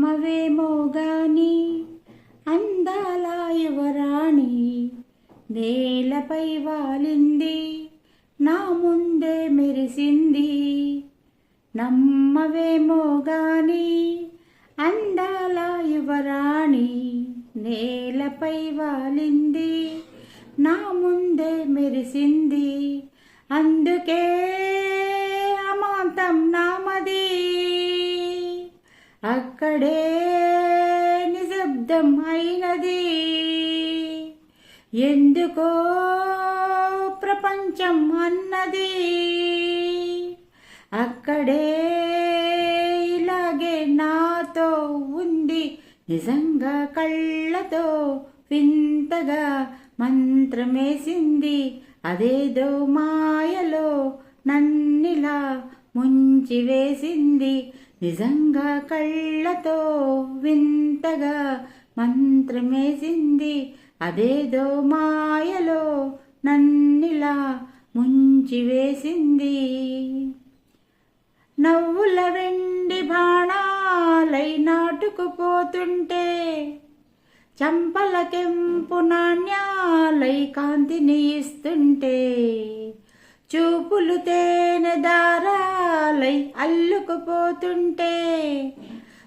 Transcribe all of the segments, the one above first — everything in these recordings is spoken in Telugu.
నమ్మవేమో గాని అందాల యువరాణి నేలపై వాలింది, నా ముందే మెరిసింది. నమ్మవేమో గాని అందాల యువరాణి నేలపై వాలింది, నా ముందే మెరిసింది. అందుకే అమాంతం నామది, అక్కడే నిశ్శబ్దం అయినది. ఎందుకో ప్రపంచం అన్నది, అక్కడే ఇలాగే నాతో ఉంది. నిజంగా కళ్ళతో వింతగా మంత్రమేసింది, అదేదో మాయలో నన్నిలా ముంచివేసింది. నిజంగా కళ్ళతో వింతగా మంత్రమేసింది, అదేదో మాయలో నన్నిలా ముంచివేసింది. నవ్వుల వెండి బాణాలై నాటుకుపోతుంటే, చంపల కెంపు నాణ్యాలై కాంతిని ఇస్తుంటే, చూపులు తేనె దారాలై అల్లుకుపోతుంటే,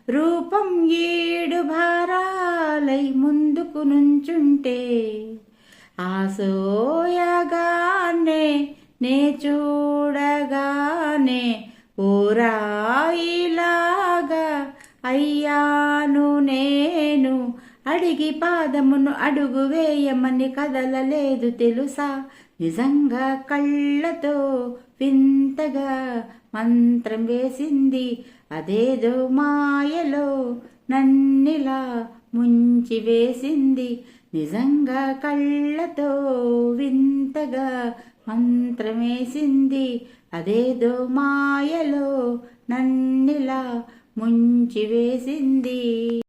రూపం ఈడు భారాలై ముందుకు నుంచుంటే, ఆసోయగానే నే చూడగానే ఓరాయిలాగా అయ్యాను నేను. అడిగి పాదమును అడుగు వేయమని కదలలేదు తెలుసా. నిజంగా కళ్ళతో వింతగా మంత్రం వేసింది, అదేదో మాయలో నన్నిలా ముంచివేసింది. నిజంగా కళ్ళతో వింతగా మంత్రమేసింది, అదేదో మాయలో నన్నిలా ముంచివేసింది.